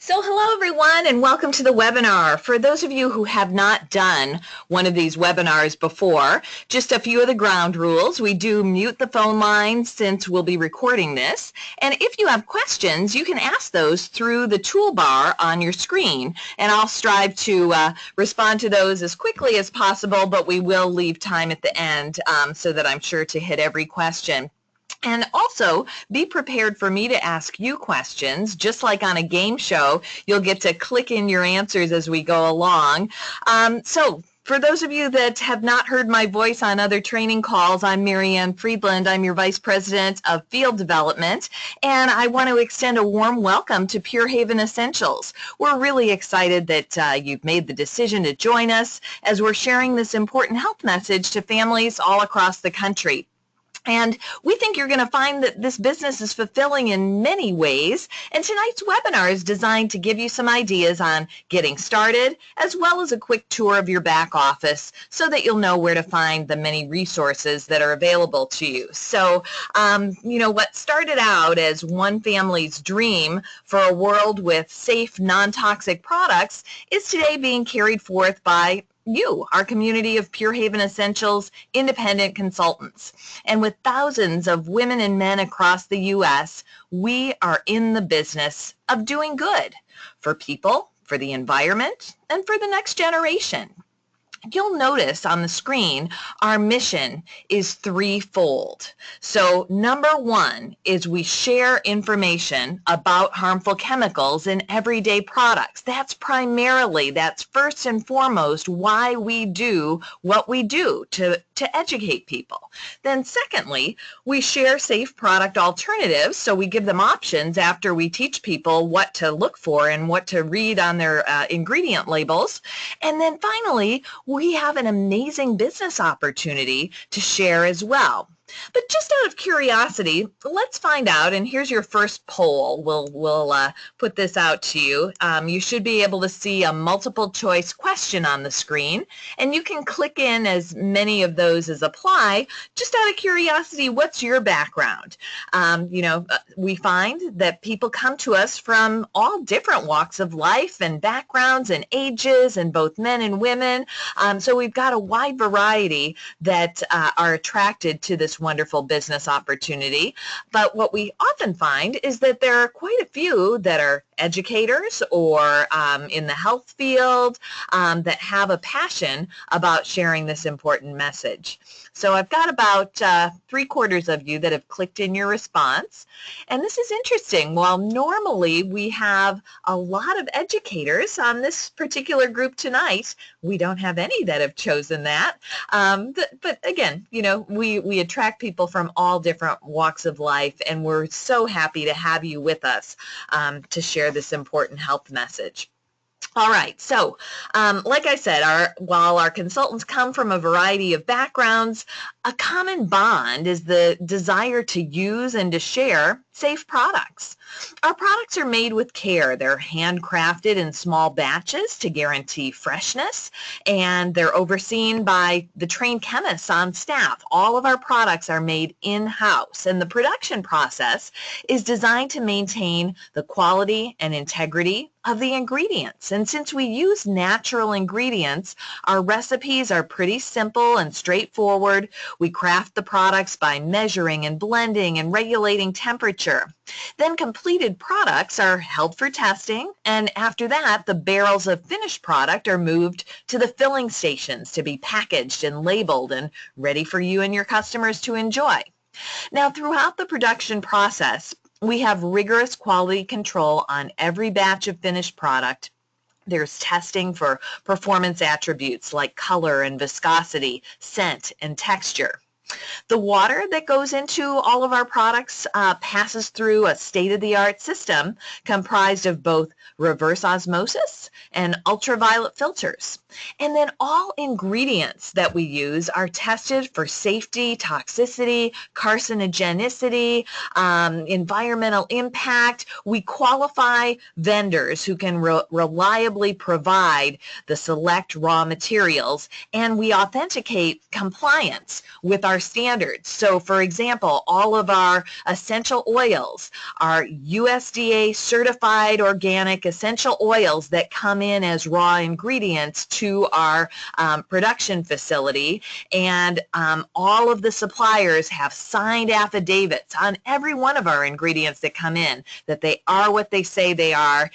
So hello everyone and welcome to the webinar. For those of you who have not done one of these webinars before, just a few of the ground rules. We do mute the phone lines since we'll be recording this. And if you have questions, you can ask those through the toolbar on your screen. And I'll strive to respond to those as quickly as possible, but we will leave time at the end so that I'm sure to hit every question. And also, be prepared for me to ask you questions. Just like on a game show, you'll get to click in your answers as we go along. So for those of you that have not heard my voice on other training calls, I'm Marianne Friedland. I'm your Vice President of Field Development, and I want to extend a warm welcome to Pure Haven Essentials. We're really excited that you've made the decision to join us as we're sharing this important health message to families all across the country. And we think you're going to find that this business is fulfilling in many ways. And tonight's webinar is designed to give you some ideas on getting started, as well as a quick tour of your back office so that you'll know where to find the many resources that are available to you. So, what started out as one family's dream for a world with safe, non-toxic products is today being carried forth by you, our community of Pure Haven Essentials independent consultants. And with thousands of women and men across the U.S., we are in the business of doing good for people, for the environment, and for the next generation. You'll notice on the screen our mission is threefold. So number one is we share information about harmful chemicals in everyday products. That's first and foremost why we do what we do, to educate people. Then secondly, we share safe product alternatives, so we give them options after we teach people what to look for and what to read on their ingredient labels. And then finally, we have an amazing business opportunity to share as well. But just out of curiosity, let's find out, and here's your first poll. We'll put this out to you. You should be able to see a multiple choice question on the screen, and you can click in as many of those as apply. Just out of curiosity, what's your background? We find that people come to us from all different walks of life and backgrounds and ages, and both men and women. So we've got a wide variety that are attracted to this wonderful business opportunity. But what we often find is that there are quite a few that are educators or in the health field that have a passion about sharing this important message. So I've got about 3/4 of you that have clicked in your response. And this is interesting. While normally we have a lot of educators on this particular group tonight, we don't have any that have chosen that. But again, we attract people from all different walks of life, and we're so happy to have you with us to share this important health message. All right, so like I said, while our consultants come from a variety of backgrounds, a common bond is the desire to use and to share safe products. Our products are made with care. They're handcrafted in small batches to guarantee freshness, and they're overseen by the trained chemists on staff. All of our products are made in-house, and the production process is designed to maintain the quality and integrity of the ingredients. And since we use natural ingredients, our recipes are pretty simple and straightforward. We craft the products by measuring and blending and regulating temperature. Then completed products are held for testing, and after that, the barrels of finished product are moved to the filling stations to be packaged and labeled and ready for you and your customers to enjoy. Now, throughout the production process, we have rigorous quality control on every batch of finished product. There's testing for performance attributes like color and viscosity, scent, and texture. The water that goes into all of our products passes through a state-of-the-art system comprised of both reverse osmosis and ultraviolet filters. And then all ingredients that we use are tested for safety, toxicity, carcinogenicity, environmental impact. We qualify vendors who can reliably provide the select raw materials, and we authenticate compliance with our our standards. So for example, all of our essential oils are USDA certified organic essential oils that come in as raw ingredients to our production facility, and all of the suppliers have signed affidavits on every one of our ingredients that come in that they are what they say they are,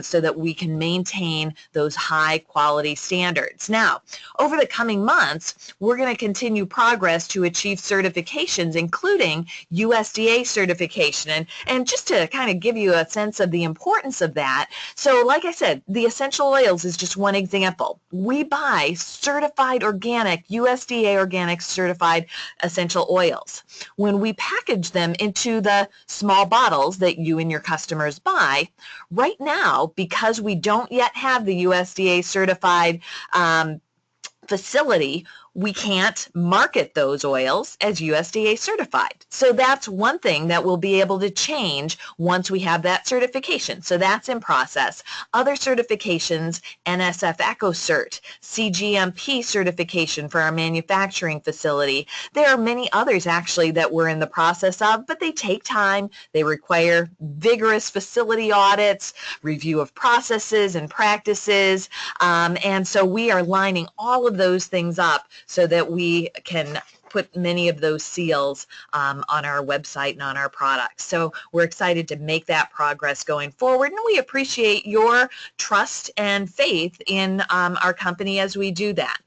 so that we can maintain those high quality standards. Now, over the coming months, we're going to continue progress to achieve certifications, including USDA certification. And just to kind of give you a sense of the importance of that, so like I said, the essential oils is just one example. We buy certified organic, USDA organic certified essential oils. When we package them into the small bottles that you and your customers buy, right now, because we don't yet have the USDA certified facility, we can't market those oils as USDA certified. So that's one thing that we'll be able to change once we have that certification. So that's in process. Other certifications, NSF EcoCert, CGMP certification for our manufacturing facility. There are many others actually that we're in the process of, but they take time. They require vigorous facility audits, review of processes and practices, and so we are lining all of those things up so that we can put many of those seals on our website and on our products. So we're excited to make that progress going forward, and we appreciate your trust and faith in our company as we do that.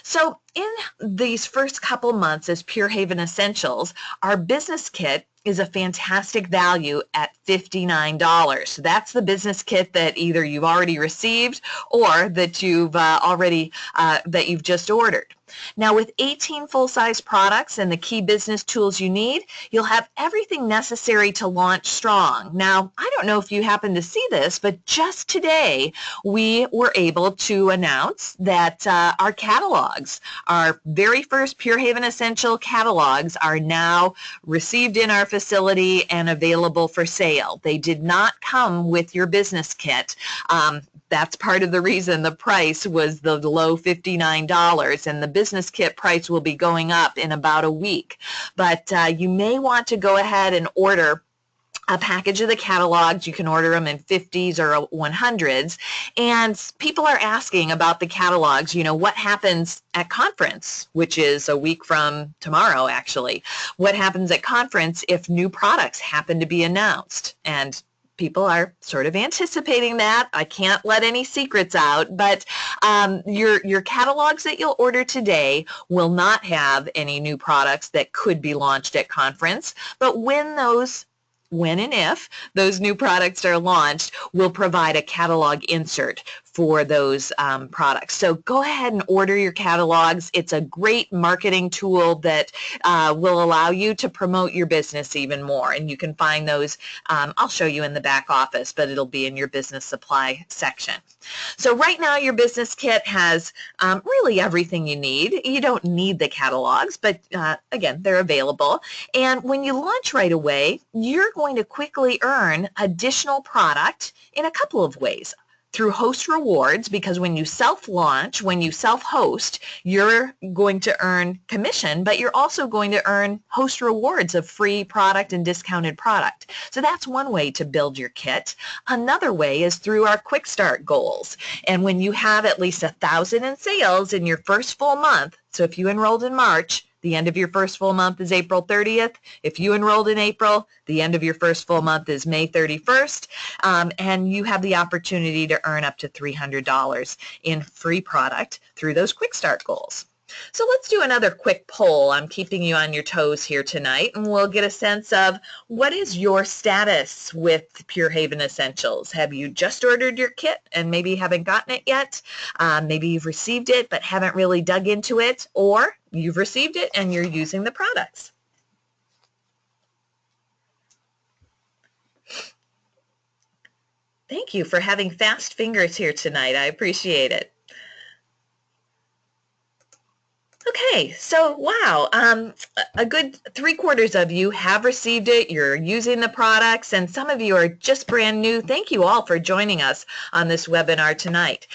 So in these first couple months as Pure Haven Essentials, our business kit is a fantastic value at $59. So that's the business kit that either you've already received or that you've that you've just ordered. Now, with 18 full-size products and the key business tools you need, you'll have everything necessary to launch strong. Now, I don't know if you happen to see this, but just today we were able to announce that our catalogs, our very first Pure Haven Essential catalogs, are now received in our facility and available for sale. They did not come with your business kit. That's part of the reason the price was the low $59, and the business kit price will be going up in about a week. But you may want to go ahead and order a package of the catalogs. You can order them in 50s or 100s. And people are asking about the catalogs, you know, what happens at conference, which is a week from tomorrow, actually. What happens at conference if new products happen to be announced? And people are sort of anticipating that. I can't let any secrets out, but your catalogs that you'll order today will not have any new products that could be launched at conference. But when and if those new products are launched, we'll provide a catalog insert for those products. So go ahead and order your catalogs. It's a great marketing tool that will allow you to promote your business even more. And you can find those, I'll show you in the back office, but it'll be in your business supply section. So right now your business kit has really everything you need. You don't need the catalogs, but again, they're available. And when you launch right away, you're going to quickly earn additional product in a couple of ways. Through host rewards, because when you self-launch, when you self-host, you're going to earn commission, but you're also going to earn host rewards of free product and discounted product. So that's one way to build your kit. Another way is through our quick start goals. And when you have at least 1,000 in sales in your first full month, so if you enrolled in March, the end of your first full month is April 30th. If you enrolled in April, the end of your first full month is May 31st. And you have the opportunity to earn up to $300 in free product through those quick start goals. So let's do another quick poll. I'm keeping you on your toes here tonight, and we'll get a sense of what is your status with Pure Haven Essentials. Have you just ordered your kit and maybe haven't gotten it yet? Maybe you've received it but haven't really dug into it, or you've received it and you're using the products. Thank you for having fast fingers here tonight. I appreciate it. Okay, so wow, a good 3/4 of you have received it. You're using the products, and some of you are just brand new. Thank you all for joining us on this webinar tonight.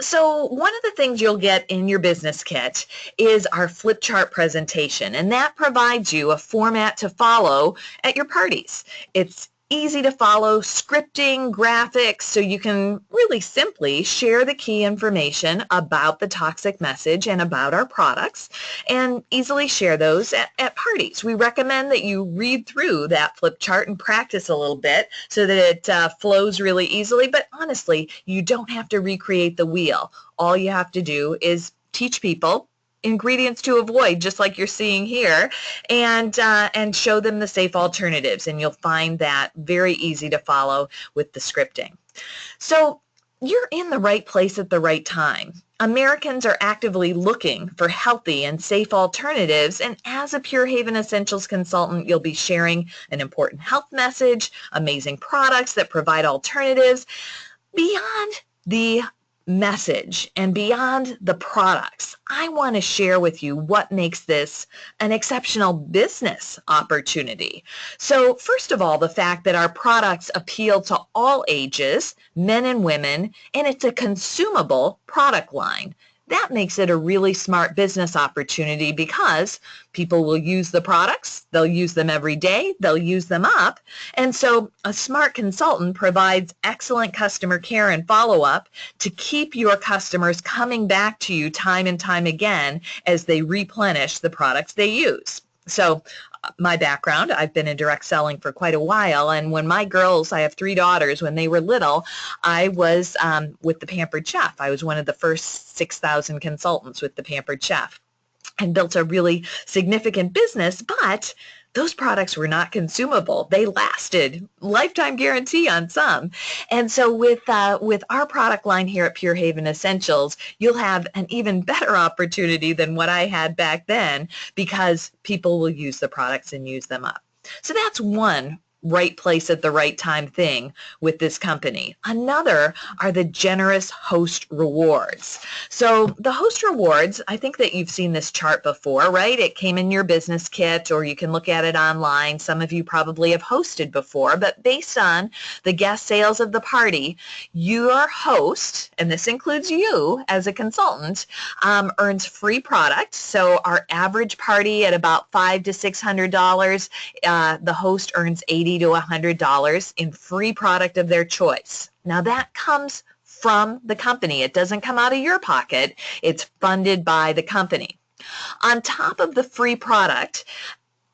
So one of the things you'll get in your business kit is our flip chart presentation, and that provides you a format to follow at your parties. It's easy to follow, scripting, graphics, so you can really simply share the key information about the toxic message and about our products and easily share those at parties. We recommend that you read through that flip chart and practice a little bit so that it flows really easily, but honestly, you don't have to recreate the wheel. All you have to do is teach people ingredients to avoid, just like you're seeing here, and show them the safe alternatives, and you'll find that very easy to follow with the scripting. So you're in the right place at the right time. Americans are actively looking for healthy and safe alternatives, and as a Pure Haven Essentials consultant, you'll be sharing an important health message, amazing products that provide alternatives. Beyond the message and beyond the products, I want to share with you what makes this an exceptional business opportunity. So first of all, the fact that our products appeal to all ages, men and women, and it's a consumable product line. That makes it a really smart business opportunity because people will use the products, they'll use them every day, they'll use them up, and so a smart consultant provides excellent customer care and follow-up to keep your customers coming back to you time and time again as they replenish the products they use. So my background, I've been in direct selling for quite a while, and when my girls, I have 3 daughters, when they were little, I was with the Pampered Chef. I was one of the first 6,000 consultants with the Pampered Chef and built a really significant business, but those products were not consumable. They lasted, lifetime guarantee on some. And so with our product line here at Pure Haven Essentials, you'll have an even better opportunity than what I had back then because people will use the products and use them up. So that's one right place at the right time thing with this company. Another are the generous host rewards. So the host rewards, I think that you've seen this chart before, right? It came in your business kit, or you can look at it online. Some of you probably have hosted before, but based on the guest sales of the party, your host, and this includes you as a consultant, earns free product. So our average party at about $500 to $600, the host earns $80 to $100 in free product of their choice. Now that comes from the company. It doesn't come out of your pocket. It's funded by the company. On top of the free product,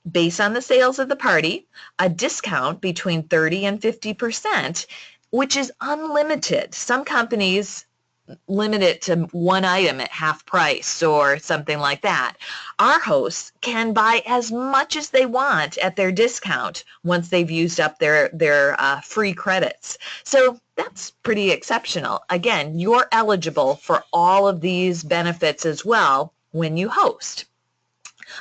based on the sales of the party, a discount between 30 and 50%, which is unlimited. Some companies limit it to one item at half price or something like that. Our hosts can buy as much as they want at their discount once they've used up their free credits. So that's pretty exceptional. Again, you're eligible for all of these benefits as well when you host.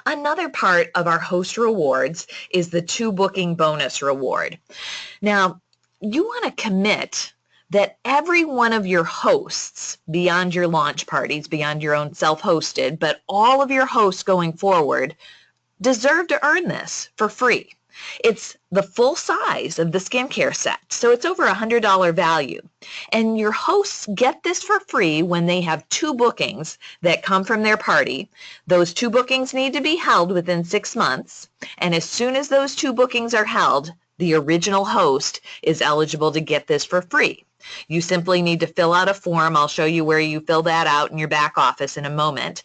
Another part of our host rewards is the 2 booking bonus reward. Now, you want to commit that every one of your hosts, beyond your launch parties, beyond your own self-hosted, but all of your hosts going forward, deserve to earn this for free. It's the full size of the skincare set, so it's over $100 value. And your hosts get this for free when they have 2 bookings that come from their party. Those 2 bookings need to be held within 6 months, and as soon as those 2 bookings are held, the original host is eligible to get this for free. You simply need to fill out a form. I'll show you where you fill that out in your back office in a moment.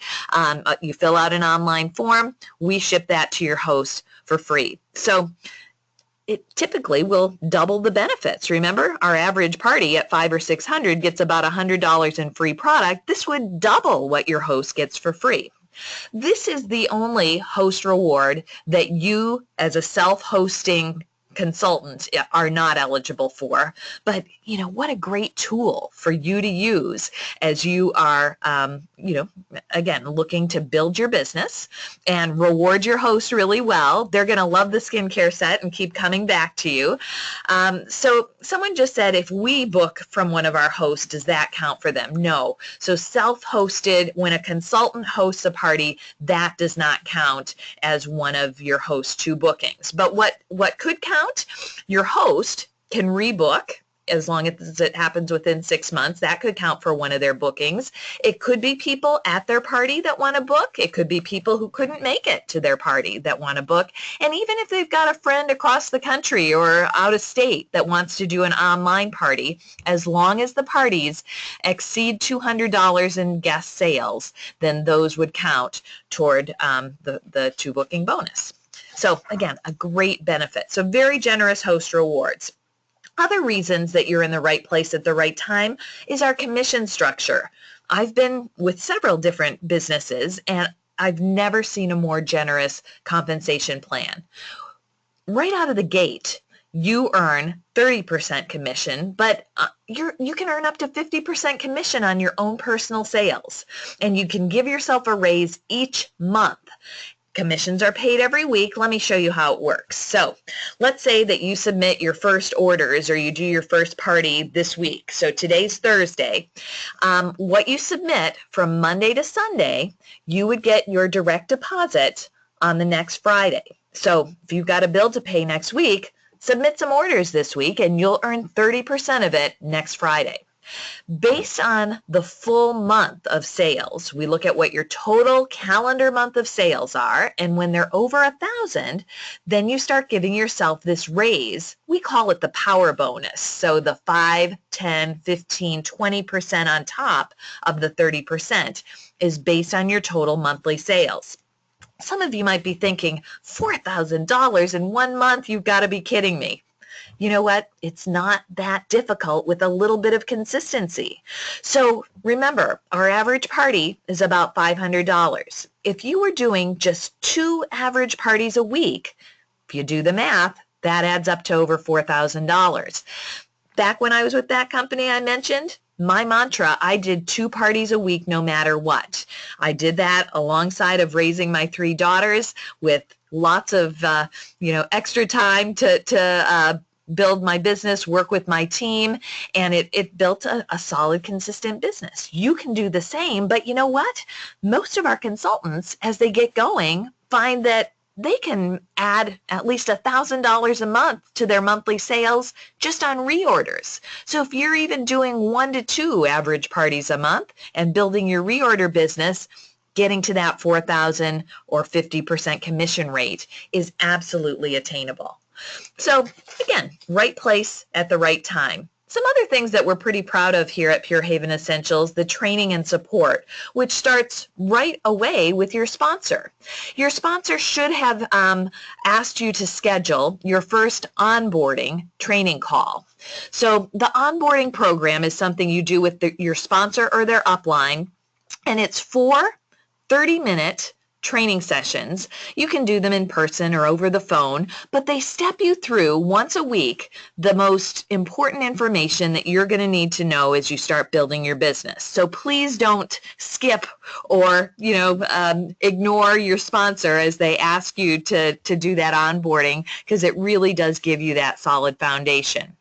You fill out an online form. We ship that to your host for free. So it typically will double the benefits. Remember, our average party at $500 or $600 gets about $100 in free product. This would double what your host gets for free. This is the only host reward that you, as a self-hosting consultant are not eligible for. But, you know, what a great tool for you to use as you are, you know, again, looking to build your business and reward your host really well. They're going to love the skincare set and keep coming back to you. So someone just said, if we book from one of our hosts, does that count for them? No. So self-hosted, when a consultant hosts a party, that does not count as one of your host 2 bookings. But what could count? Your host can rebook as long as it happens within 6 months. That could count for one of their bookings. It could be people at their party that want to book. It could be people who couldn't make it to their party that want to book. And even if they've got a friend across the country or out of state that wants to do an online party, as long as the parties exceed $200 in guest sales, then those would count toward the 2 booking bonus. So again, a great benefit. So very generous host rewards. Other reasons that you're in the right place at the right time is our commission structure. I've been with several different businesses and I've never seen a more generous compensation plan. Right out of the gate, you earn 30% commission, but you can earn up to 50% commission on your own personal sales, and you can give yourself a raise each month. Commissions are paid every week. Let me show you how it works. So let's say that you submit your first orders or you do your first party this week. So today's Thursday. What you submit from Monday to Sunday, you would get your direct deposit on the next Friday. So if you've got a bill to pay next week, submit some orders this week and you'll earn 30% of it next Friday. Based on the full month of sales, we look at what your total calendar month of sales are, and when they're over 1,000, then you start giving yourself this raise. We call it the power bonus. So the 5, 10, 15, 20% on top of the 30% is based on your total monthly sales. Some of you might be thinking, $4,000 in 1 month? You've got to be kidding me. You know what? It's not that difficult with a little bit of consistency. So remember, our average party is about $500. If you were doing just 2 average parties a week, if you do the math, that adds up to over $4,000. Back when I was with that company I mentioned, my mantra, I did 2 parties a week no matter what. I did that alongside of raising my 3 daughters with lots of extra time to build my business, work with my team, and it built a solid, consistent business. You can do the same, but you know what? Most of our consultants, as they get going, find that they can add at least $1,000 a month to their monthly sales just on reorders. So if you're even doing 1 to 2 average parties a month and building your reorder business, getting to that $4,000 or 50% commission rate is absolutely attainable. So again, right place at the right time. Some other things that we're pretty proud of here at Pure Haven Essentials, the training and support, which starts right away with your sponsor. Your sponsor should have asked you to schedule your first onboarding training call. So the onboarding program is something you do with your sponsor or their upline, and it's 4 30-minute training sessions. You can do them in person or over the phone, but they step you through once a week the most important information that you're going to need to know as you start building your business. So please don't skip or ignore your sponsor as they ask you to do that onboarding, because it really does give you that solid foundation.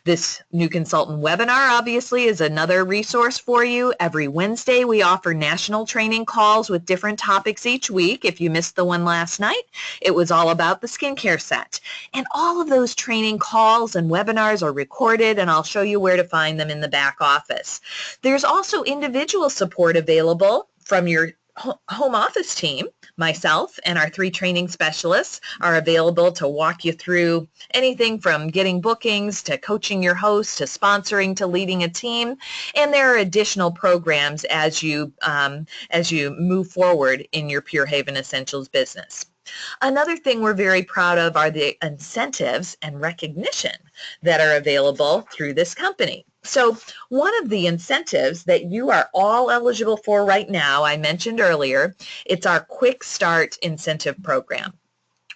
This new consultant webinar obviously is another resource for you. Every Wednesday we offer national training calls with different topics each week. If you missed the one last night, it was all about the skincare set. And all of those training calls and webinars are recorded, and I'll show you where to find them in the back office. There's also individual support available from your home office team. Myself and our 3 training specialists are available to walk you through anything from getting bookings to coaching your host to sponsoring to leading a team. And there are additional programs as you move forward in your Pure Haven Essentials business. Another thing we're very proud of are the incentives and recognition that are available through this company. So one of the incentives that you are all eligible for right now, I mentioned earlier, it's our Quick Start Incentive Program.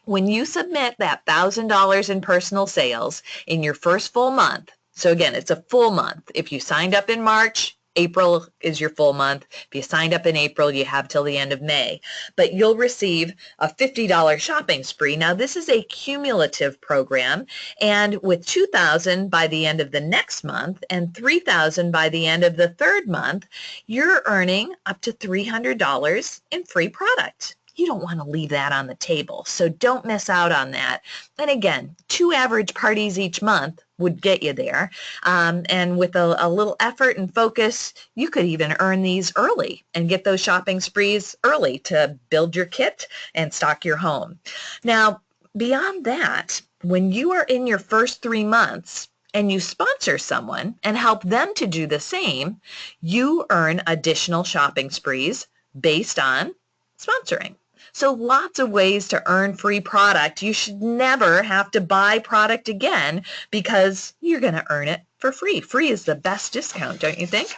When you submit that $1,000 in personal sales in your first full month, so again, it's a full month. If you signed up in March, April is your full month. If you signed up in April, you have till the end of May. But you'll receive a $50 shopping spree. Now, this is a cumulative program, and with $2,000 by the end of the next month and $3,000 by the end of the third month, you're earning up to $300 in free product. You don't want to leave that on the table, so don't miss out on that. And again, 2 average parties each month would get you there. And with a little effort and focus, you could even earn these early and get those shopping sprees early to build your kit and stock your home. Now, beyond that, when you are in your first 3 months, and you sponsor someone and help them to do the same, you earn additional shopping sprees based on sponsoring. So lots of ways to earn free product. You should never have to buy product again because you're going to earn it for free. Free is the best discount, don't you think?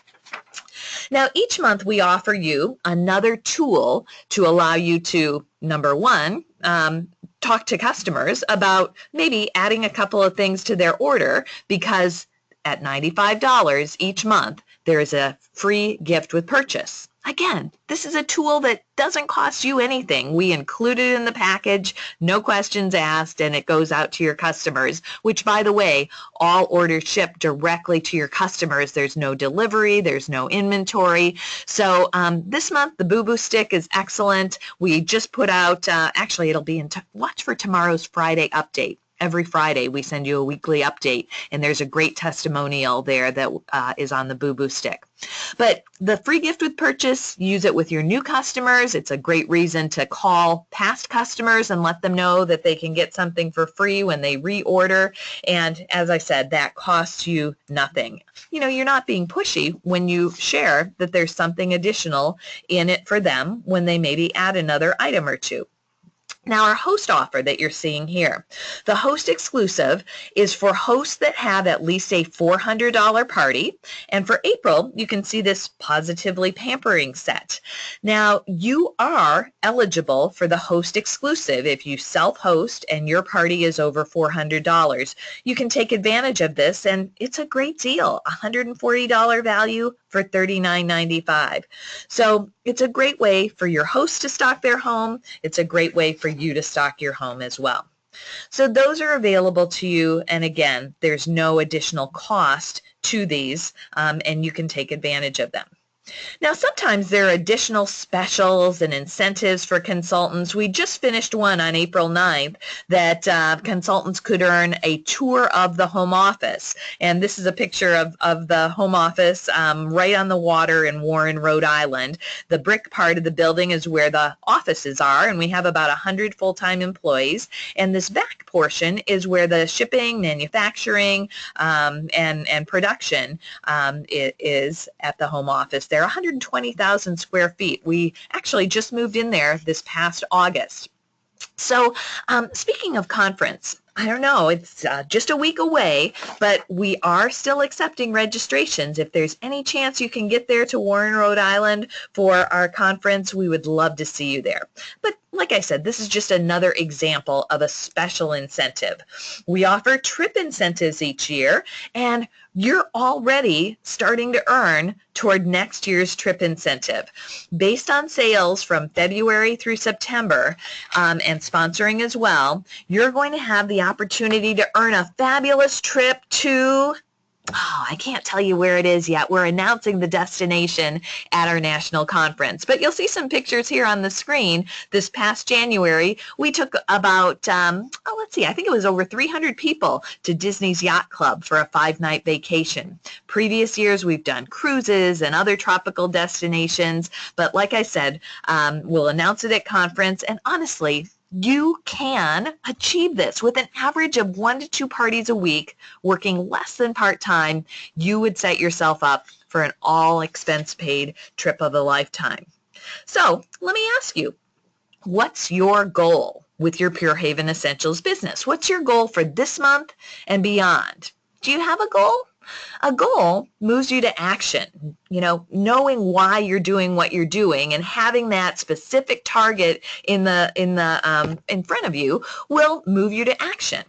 Now, each month we offer you another tool to allow you to, number one, talk to customers about maybe adding a couple of things to their order, because at $95 each month, there is a free gift with purchase. Again, this is a tool that doesn't cost you anything. We include it in the package, no questions asked, and it goes out to your customers, which, by the way, all orders ship directly to your customers. There's no delivery, there's no inventory. So this month, the Boo Boo Stick is excellent. We just put out, actually, it'll be watch for tomorrow's Friday update. Every Friday, we send you a weekly update, and there's a great testimonial there that is on the Boo Boo Stick. But the free gift with purchase, use it with your new customers. It's a great reason to call past customers and let them know that they can get something for free when they reorder. And as I said, that costs you nothing. You know, you're not being pushy when you share that there's something additional in it for them when they maybe add another item or two. Now, our host offer that you're seeing here, the host exclusive is for hosts that have at least a $400 party. And for April, you can see this Positively Pampering set. Now, you are eligible for the host exclusive if you self-host and your party is over $400. You can take advantage of this, and it's a great deal, $140 value for $39.95. So it's a great way for your host to stock their home. It's a great way for you to stock your home as well. So those are available to you, and again, there's no additional cost to these, and you can take advantage of them. Now, sometimes there are additional specials and incentives for consultants. We just finished one on April 9th that consultants could earn a tour of the home office. And this is a picture of the home office right on the water in Warren, Rhode Island. The brick part of the building is where the offices are, and we have about 100 full-time employees. And this back portion is where the shipping, manufacturing, and production is at the home office. There are 120,000 square feet. We actually just moved in there this past August. So speaking of conference, I don't know, it's just a week away, but we are still accepting registrations. If there's any chance you can get there to Warren, Rhode Island for our conference, we would love to see you there. But like I said, this is just another example of a special incentive. We offer trip incentives each year, and you're already starting to earn toward next year's trip incentive. Based on sales from February through September and sponsoring as well, you're going to have the opportunity to earn a fabulous trip to, I can't tell you where it is yet. We're announcing the destination at our national conference. But you'll see some pictures here on the screen. This past January, we took about, I think it was over 300 people to Disney's Yacht Club for a 5-night vacation. Previous years, we've done cruises and other tropical destinations. But like I said, we'll announce it at conference. And honestly, you can achieve this with an average of 1 to 2 parties a week, working less than part-time. You would set yourself up for an all-expense-paid trip of a lifetime. So let me ask you, what's your goal with your Pure Haven Essentials business? What's your goal for this month and beyond? Do you have a goal? A goal moves you to action. Knowing why you're doing what you're doing and having that specific target in front of you will move you to action.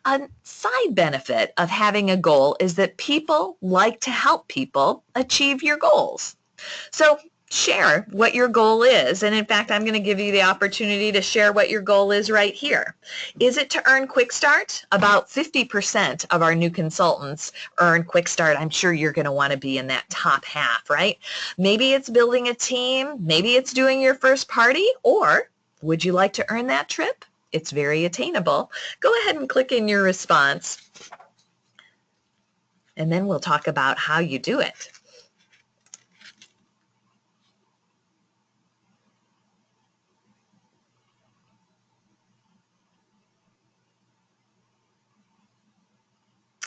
A side benefit of having a goal is that people like to help people achieve your goals. So share what your goal is. And in fact, I'm going to give you the opportunity to share what your goal is right here. Is it to earn Quick Start? About 50% of our new consultants earn Quick Start. I'm sure you're going to want to be in that top half, right? Maybe it's building a team. Maybe it's doing your first party. Or would you like to earn that trip? It's very attainable. Go ahead and click in your response. And then we'll talk about how you do it.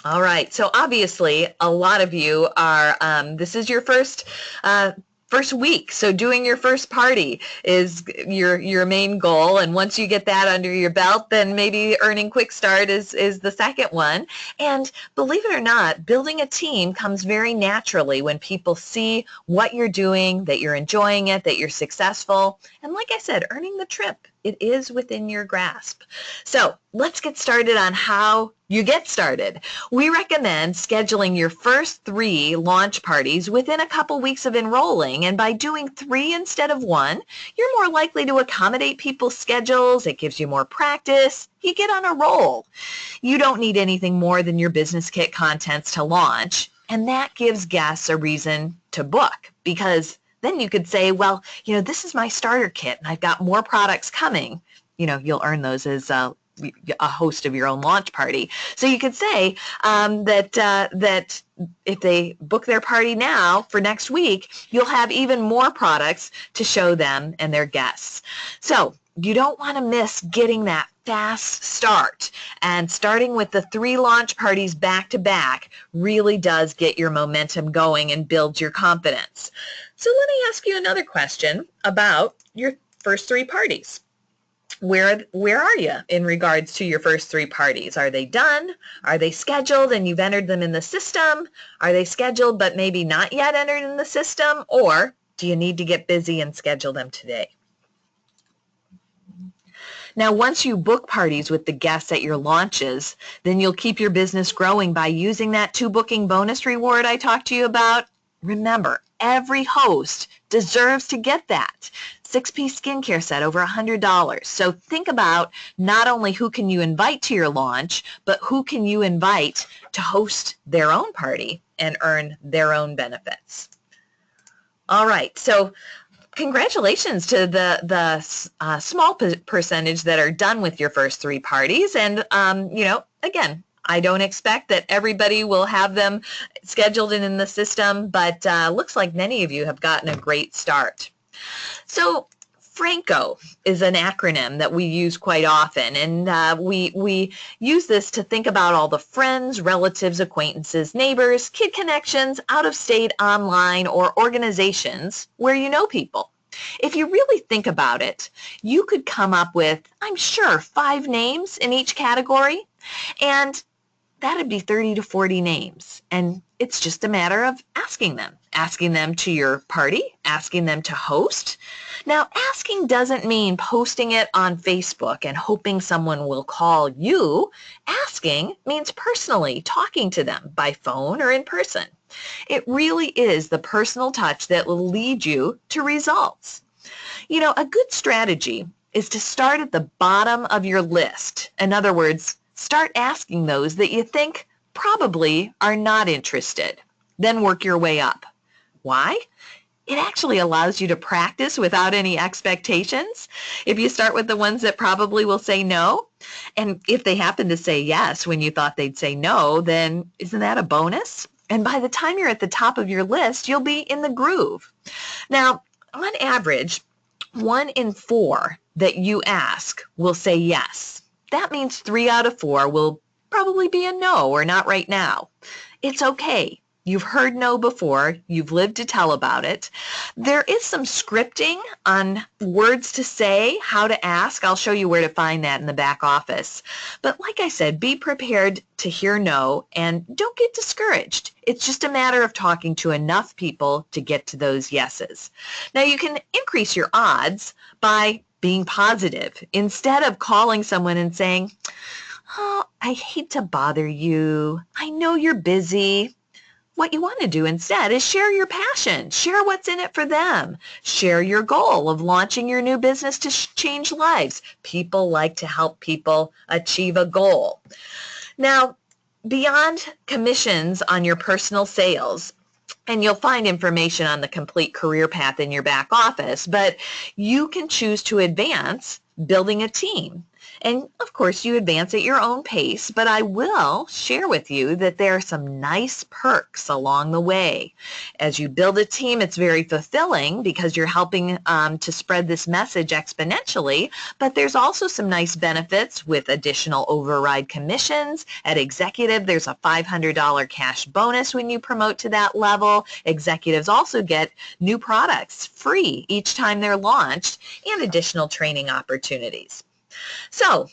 All right. So obviously, a lot of you are, this is your first week. So doing your first party is your main goal. And once you get that under your belt, then maybe earning Quick Start is the second one. And believe it or not, building a team comes very naturally when people see what you're doing, that you're enjoying it, that you're successful. And like I said, earning the trip, it is within your grasp. So let's get started on how you get started. We recommend scheduling your first 3 launch parties within a couple weeks of enrolling, and by doing 3 instead of 1, you're more likely to accommodate people's schedules. It gives you more practice. You get on a roll. You don't need anything more than your business kit contents to launch, and that gives guests a reason to book, because then you could say, well, this is my starter kit and I've got more products coming. You'll earn those as a host of your own launch party. So you could say that if they book their party now for next week, you'll have even more products to show them and their guests. So you don't want to miss getting that fast start, and starting with the 3 launch parties back to back really does get your momentum going and builds your confidence. So let me ask you another question about your first 3 parties. Where are you in regards to your first 3 parties? Are they done? Are they scheduled and you've entered them in the system? Are they scheduled but maybe not yet entered in the system? Or do you need to get busy and schedule them today? Now, once you book parties with the guests at your launches, then you'll keep your business growing by using that 2 booking bonus reward I talked to you about. Remember, every host deserves to get that 6-piece skincare set over $100. So think about not only who can you invite to your launch, but who can you invite to host their own party and earn their own benefits. All right, so congratulations to the small percentage that are done with your first 3 parties. And, again, I don't expect that everybody will have them scheduled and in the system, but looks like many of you have gotten a great start. So FRANCO is an acronym that we use quite often, and we use this to think about all the friends, relatives, acquaintances, neighbors, kid connections, out-of-state, online, or organizations where you know people. If you really think about it, you could come up with, I'm sure, 5 names in each category, and that'd be 30 to 40 names. And it's just a matter of asking them to your party, asking them to host. Now, asking doesn't mean posting it on Facebook and hoping someone will call you. Asking means personally talking to them by phone or in person. It really is the personal touch that will lead you to results. A good strategy is to start at the bottom of your list. In other words, start asking those that you think probably are not interested. Then work your way up. Why? It actually allows you to practice without any expectations. If you start with the ones that probably will say no, and if they happen to say yes when you thought they'd say no, then isn't that a bonus? And by the time you're at the top of your list, you'll be in the groove. Now, on average, 1 in 4 that you ask will say yes. That means 3 out of 4 will probably be a no or not right now. It's okay. You've heard no before. You've lived to tell about it. There is some scripting on words to say, how to ask. I'll show you where to find that in the back office. But like I said, be prepared to hear no and don't get discouraged. It's just a matter of talking to enough people to get to those yeses. Now you can increase your odds by being positive. Instead of calling someone and saying, "Oh, I hate to bother you. I know you're busy." What you want to do instead is share your passion, share what's in it for them, share your goal of launching your new business to change lives. People like to help people achieve a goal. Now, beyond commissions on your personal sales, and you'll find information on the complete career path in your back office, but you can choose to advance building a team. And of course, you advance at your own pace, but I will share with you that there are some nice perks along the way. As you build a team, it's very fulfilling because you're helping to spread this message exponentially, but there's also some nice benefits with additional override commissions. At executive, there's a $500 cash bonus when you promote to that level. Executives also get new products free each time they're launched and additional training opportunities. So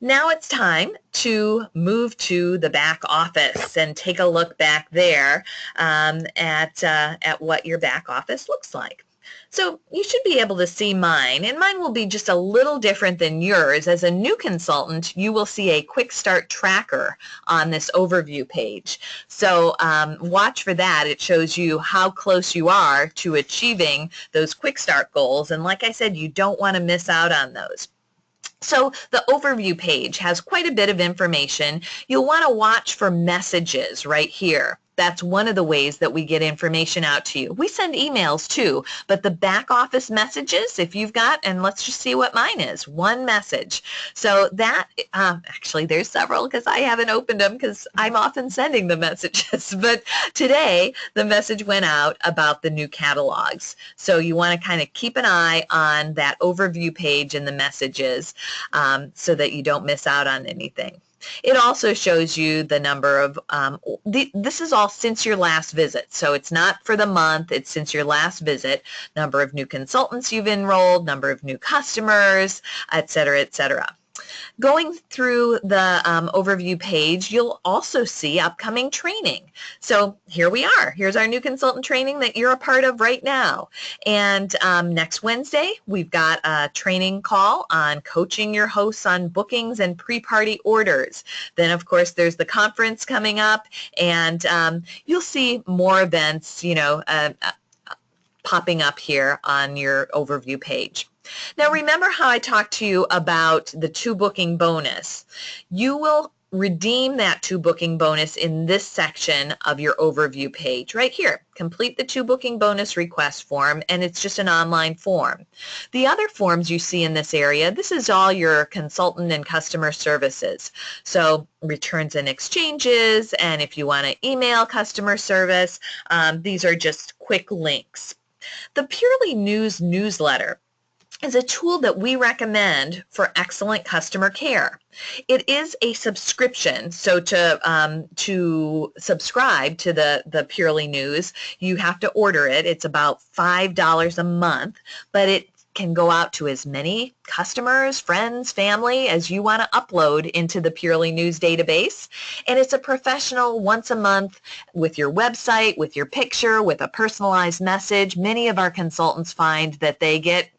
now it's time to move to the back office and take a look back there at what your back office looks like. So you should be able to see mine, and mine will be just a little different than yours. As a new consultant, you will see a quick start tracker on this overview page. So watch for that. It shows you how close you are to achieving those quick start goals. And like I said, you don't want to miss out on those. So the overview page has quite a bit of information. You'll want to watch for messages right here. That's one of the ways that we get information out to you. We send emails too, but the back office messages, if you've got, and let's just see what mine is, one message. So that, actually there's several because I haven't opened them because I'm often sending the messages. But today the message went out about the new catalogs. So you want to kind of keep an eye on that overview page and the messages so that you don't miss out on anything. It also shows you the number of, this is all since your last visit. So it's not for the month, it's since your last visit, number of new consultants you've enrolled, number of new customers, et cetera, et cetera. Going through the overview page, you'll also see upcoming training. So here we are. Here's our new consultant training that you're a part of right now. And next Wednesday, we've got a training call on coaching your hosts on bookings and pre-party orders. Then, of course, there's the conference coming up, and you'll see more events, popping up here on your overview page. Now remember how I talked to you about the 2 booking bonus. You will redeem that 2 booking bonus in this section of your overview page right here. Complete the 2 booking bonus request form, and it's just an online form. The other forms you see in this area, this is all your consultant and customer services. So returns and exchanges, and if you want to email customer service, these are just quick links. The Purely News newsletter is a tool that we recommend for excellent customer care. It is a subscription, so to subscribe to the Purely News, you have to order it. It's about $5 a month, but it can go out to as many customers, friends, family as you want to upload into the Purely News database. And it's a professional once a month with your website, with your picture, with a personalized message. Many of our consultants find that they get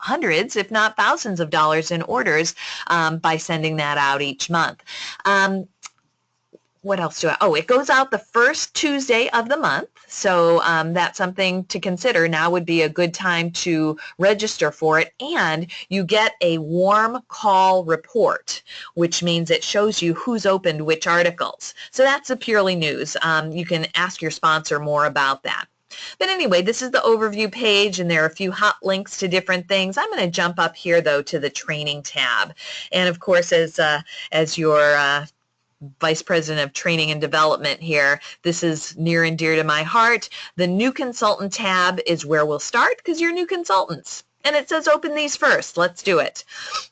hundreds, if not thousands of dollars in orders by sending that out each month. What else do I, it goes out the first Tuesday of the month. So that's something to consider. Now would be a good time to register for it. And you get a warm call report, which means it shows you who's opened which articles. So that's the Purely News. You can ask your sponsor more about that. But anyway, this is the overview page, and there are a few hot links to different things. I'm going to jump up here, though, to the training tab. And of course, as your Vice President of Training and Development here, this is near and dear to my heart. The New Consultant tab is where we'll start because you're new consultants. And it says open these first. Let's do it.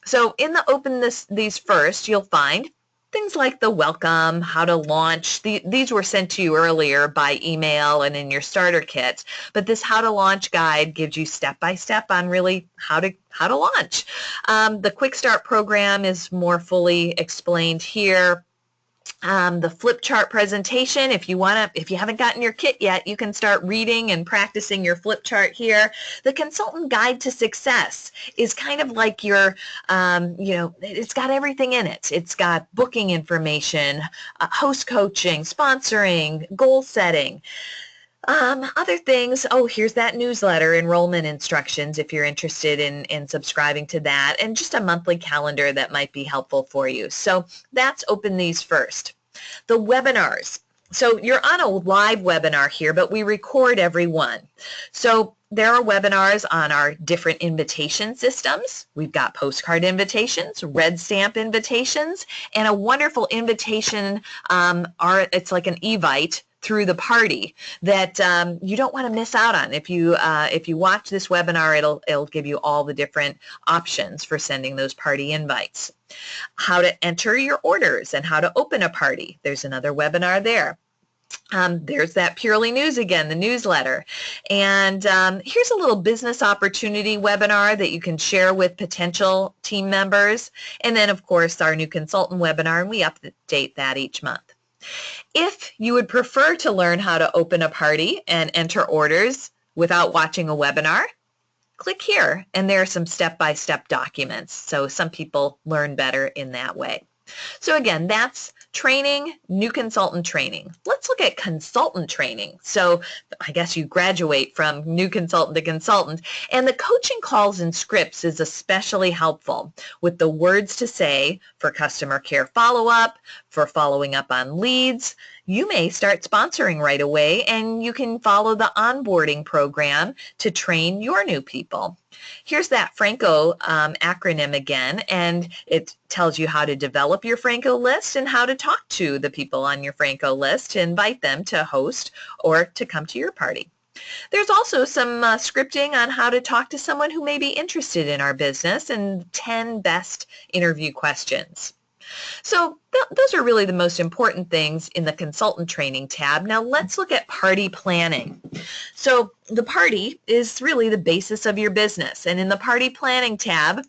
So in the open these first, you'll find things like the welcome, how to launch. These were sent to you earlier by email and in your starter kit, but this how to launch guide gives you step-by-step on really how to launch. The Quick Start program is more fully explained here. The flip chart presentation, if you haven't gotten your kit yet, you can start reading and practicing your flip chart here. The Consultant Guide to Success is kind of like your, it's got everything in it. It's got booking information, host coaching, sponsoring, goal setting. Other things, here's that newsletter, enrollment instructions if you're interested in subscribing to that, and just a monthly calendar that might be helpful for you. So that's Open These first. The webinars. So you're on a live webinar here, but we record every one. So there are webinars on our different invitation systems. We've got postcard invitations, red stamp invitations, and a wonderful invitation, it's like an evite through the party that you don't want to miss out on. If you watch this webinar, it'll give you all the different options for sending those party invites. How to enter your orders and how to open a party. There's another webinar there. There's that Purely News again, the newsletter. And here's a little business opportunity webinar that you can share with potential team members. And then, of course, our new consultant webinar, and we update that each month. If you would prefer to learn how to open a party and enter orders without watching a webinar, click here, and there are some step-by-step documents. So some people learn better in that way. So again, that's training, new consultant training. Let's look at consultant training. So I guess you graduate from new consultant to consultant, and the coaching calls and scripts is especially helpful with the words to say for customer care follow-up, for following up on leads. You may start sponsoring right away, and you can follow the onboarding program to train your new people. Here's that Franco acronym again, and it tells you how to develop your Franco list and how to talk to the people on your Franco list to invite them to host or to come to your party. There's also some scripting on how to talk to someone who may be interested in our business and 10 best interview questions. So those are really the most important things in the consultant training tab. Now let's look at party planning. So the party is really the basis of your business, and in the party planning tab,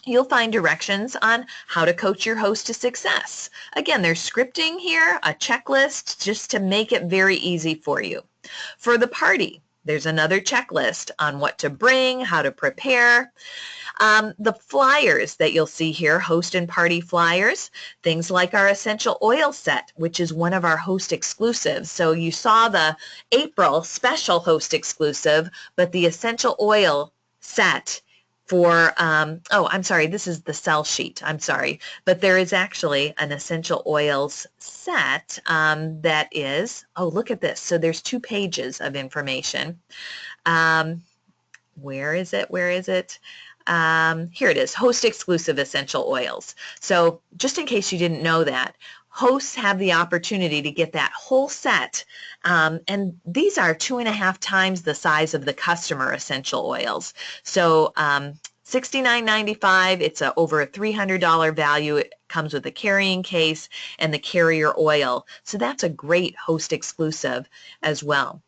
you'll find directions on how to coach your host to success. Again, there's scripting here, a checklist just to make it very easy for you. For the party, there's another checklist on what to bring, how to prepare. The flyers that you'll see here, host and party flyers, things like our essential oil set, which is one of our host exclusives. So you saw the April special host exclusive, but the essential oil set for, I'm sorry, this is the sell sheet, I'm sorry, but there is actually an essential oils set that is, look at this. So there's 2 pages of information. Where is it? Here it is, host exclusive essential oils. So just in case you didn't know that, hosts have the opportunity to get that whole set, and these are 2.5 times the size of the customer essential oils. So $69.95, it's over a $300 value. It comes with a carrying case and the carrier oil. So that's a great host exclusive as well.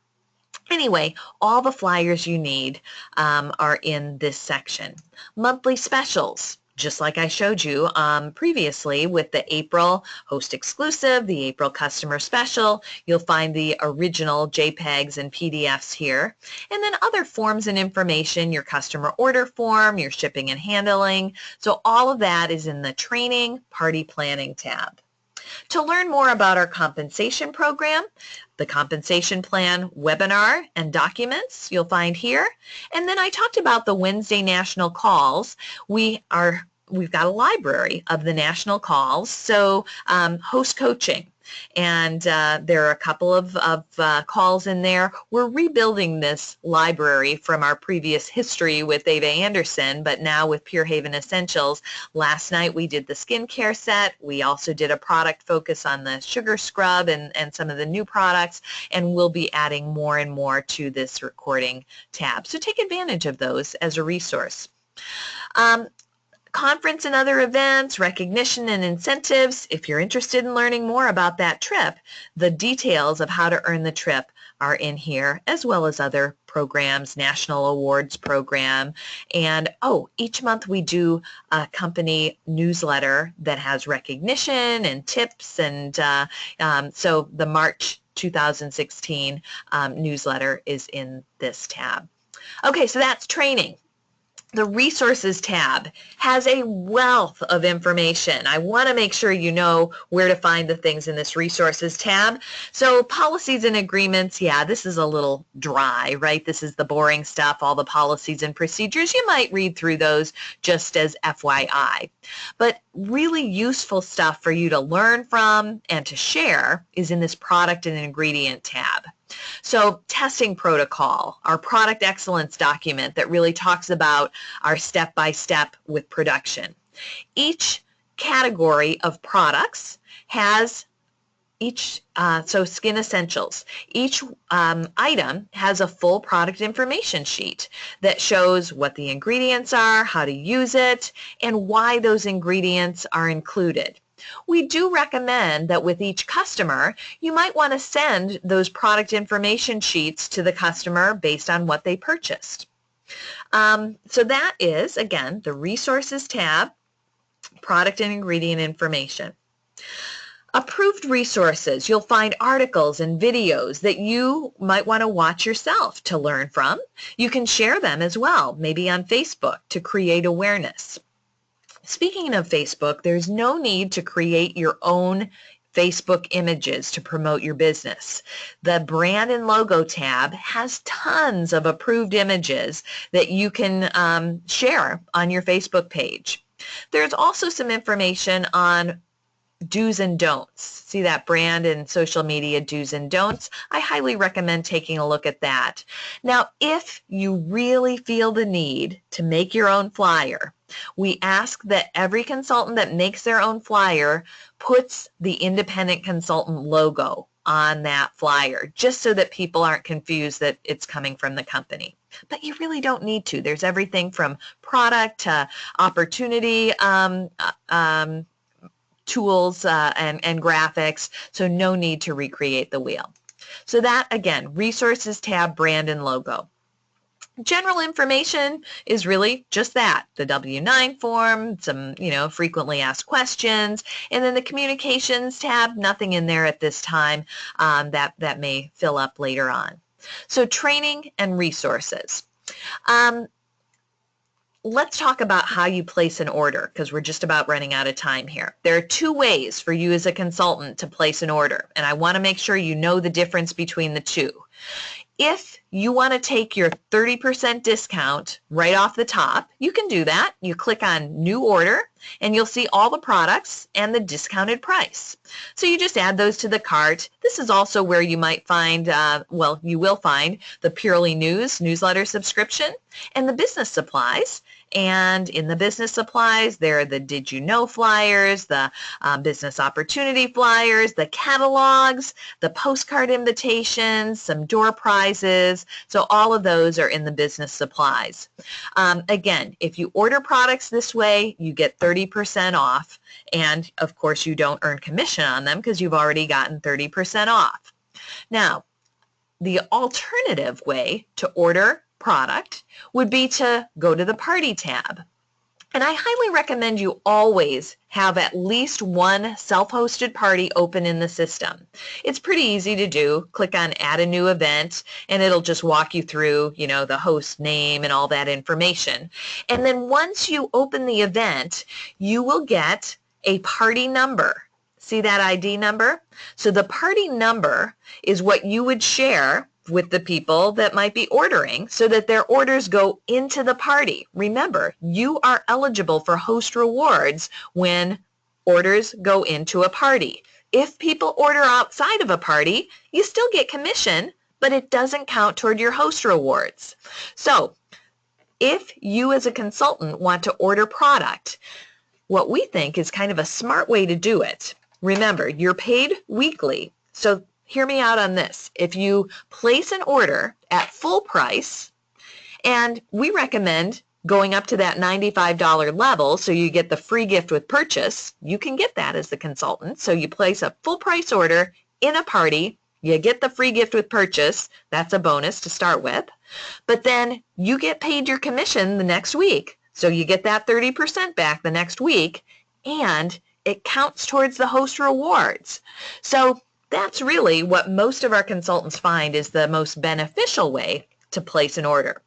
Anyway, all the flyers you need are in this section. Monthly specials, just like I showed you previously with the April host exclusive, the April customer special. You'll find the original JPEGs and PDFs here. And then other forms and information, your customer order form, your shipping and handling. So all of that is in the Training Party Planning tab. To learn more about our compensation program, the compensation plan webinar and documents you'll find here. And then I talked about the Wednesday national calls. We've got a library of the national calls, so host coaching. And there are a couple of calls in there. We're rebuilding this library from our previous history with Ava Anderson, but now with Pure Haven Essentials. Last night we did the skincare set. We also did a product focus on the sugar scrub and some of the new products, and we'll be adding more and more to this recording tab. So take advantage of those as a resource. conference and other events, recognition and incentives. If you're interested in learning more about that trip, the details of how to earn the trip are in here, as well as other programs, national awards program. And each month we do a company newsletter that has recognition and tips. And so the March 2016 newsletter is in this tab. Okay, so that's training. The Resources tab has a wealth of information. I want to make sure you know where to find the things in this Resources tab. So policies and agreements, yeah, this is a little dry, right? This is the boring stuff, all the policies and procedures. You might read through those just as FYI. But really useful stuff for you to learn from and to share is in this Product and Ingredient tab. So testing protocol, our product excellence document that really talks about our step-by-step with production. Each category of products has so Skin Essentials, each item has a full product information sheet that shows what the ingredients are, how to use it, and why those ingredients are included. We do recommend that with each customer, you might want to send those product information sheets to the customer based on what they purchased. So that is, again, the Resources tab, Product and Ingredient Information. Approved resources, you'll find articles and videos that you might want to watch yourself to learn from. You can share them as well, maybe on Facebook to create awareness. Speaking of Facebook, there's no need to create your own Facebook images to promote your business. The Brand and Logo tab has tons of approved images that you can share on your Facebook page. There's also some information on do's and don'ts. See that brand and social media do's and don'ts? I highly recommend taking a look at that. Now, if you really feel the need to make your own flyer, we ask that every consultant that makes their own flyer puts the independent consultant logo on that flyer, just so that people aren't confused that it's coming from the company. But you really don't need to. There's everything from product to opportunity tools and graphics, so no need to recreate the wheel. So that, again, Resources tab, Brand and Logo. General information is really just that, the W-9 form, some, frequently asked questions, and then the Communications tab, nothing in there at this time. That may fill up later on. So training and resources. Let's talk about how you place an order, because we're just about running out of time here. There are two ways for you as a consultant to place an order, and I want to make sure you know the difference between the two. If you want to take your 30% discount right off the top, you can do that. You click on New Order, and you'll see all the products and the discounted price. So you just add those to the cart. This is also where you might find, you will find the Purely News newsletter subscription and the business supplies. And in the business supplies, there are the Did You Know flyers, the business opportunity flyers, the catalogs, the postcard invitations, some door prizes. So all of those are in the business supplies. Again, if you order products this way, you get 30% off. And of course, you don't earn commission on them because you've already gotten 30% off. Now, the alternative way to order product would be to go to the Party tab. And I highly recommend you always have at least one self-hosted party open in the system. It's pretty easy to do. Click on Add a New Event, and it'll just walk you through, the host name and all that information. And then once you open the event, you will get a party number. See that ID number? So the party number is what you would share with the people that might be ordering so that their orders go into the party. Remember, you are eligible for host rewards when orders go into a party. If people order outside of a party, you still get commission, but it doesn't count toward your host rewards. So if you as a consultant want to order product, what we think is kind of a smart way to do it. Remember, you're paid weekly, so hear me out on this. If you place an order at full price, and we recommend going up to that $95 level, so you get the free gift with purchase. You can get that as the consultant. So you place a full price order in a party, you get the free gift with purchase. That's a bonus to start with. But then you get paid your commission the next week. So you get that 30% back the next week, and it counts towards the host rewards. So that's really what most of our consultants find is the most beneficial way to place an order.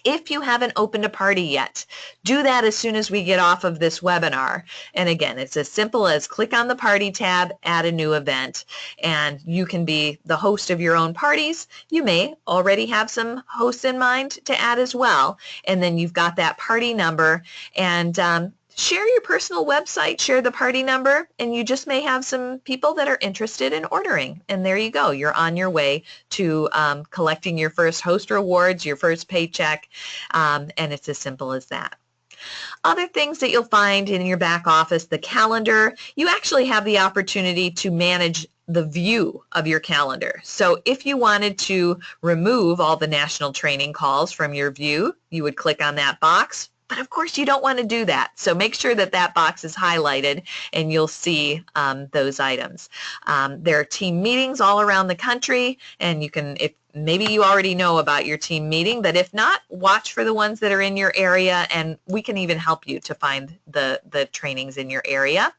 If you haven't opened a party yet, do that as soon as we get off of this webinar. And again, it's as simple as click on the party tab, add a new event, and you can be the host of your own parties. You may already have some hosts in mind to add as well. And then you've got that party number, and share your personal website, share the party number, and you just may have some people that are interested in ordering. And there you go. You're on your way to collecting your first host rewards, your first paycheck, and it's as simple as that. Other things that you'll find in your back office, the calendar, you actually have the opportunity to manage the view of your calendar. So if you wanted to remove all the national training calls from your view, you would click on that box. But of course, you don't want to do that. So make sure that that box is highlighted and you'll see those items. There are team meetings all around the country, and you can, if maybe you already know about your team meeting, but if not, watch for the ones that are in your area, and we can even help you to find the trainings in your area.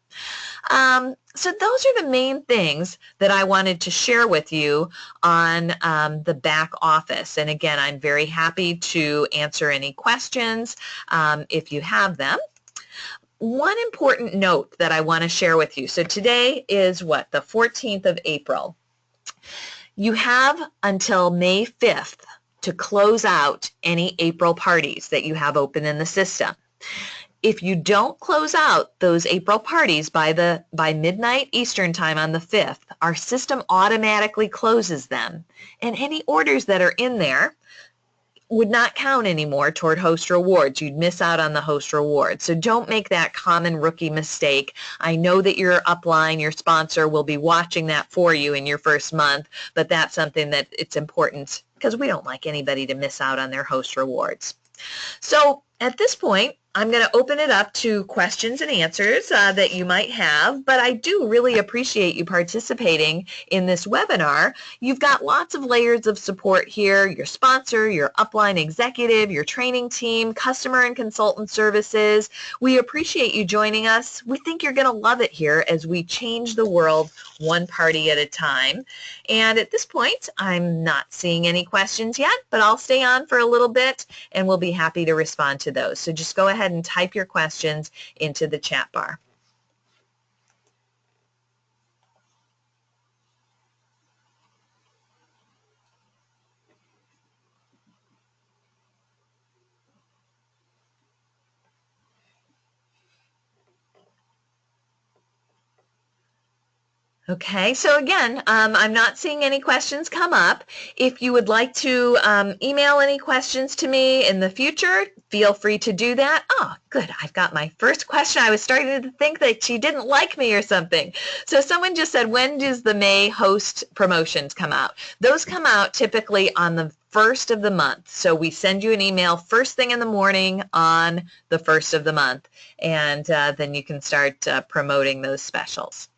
So those are the main things that I wanted to share with you on the back office. And again, I'm very happy to answer any questions if you have them. One important note that I want to share with you. So today is what, the 14th of April. You have until May 5th to close out any April parties that you have open in the system. If you don't close out those April parties by midnight Eastern time on the 5th, our system automatically closes them, and any orders that are in there would not count anymore toward host rewards. You'd miss out on the host rewards. So don't make that common rookie mistake. I know that your upline, your sponsor, will be watching that for you in your first month, but that's something that it's important because we don't like anybody to miss out on their host rewards. So at this point, I'm going to open it up to questions and answers that you might have, but I do really appreciate you participating in this webinar. You've got lots of layers of support here, your sponsor, your upline executive, your training team, customer and consultant services. We appreciate you joining us. We think you're going to love it here as we change the world one party at a time. And at this point, I'm not seeing any questions yet, but I'll stay on for a little bit and we'll be happy to respond to those. So just go ahead and type your questions into the chat bar. Okay, so again, I'm not seeing any questions come up. If you would like to email any questions to me in the future, feel free to do that. Oh, good. I've got my first question. I was starting to think that she didn't like me or something. So someone just said, when does the May host promotions come out? Those come out typically on the first of the month. So we send you an email first thing in the morning on the first of the month, and then you can start promoting those specials.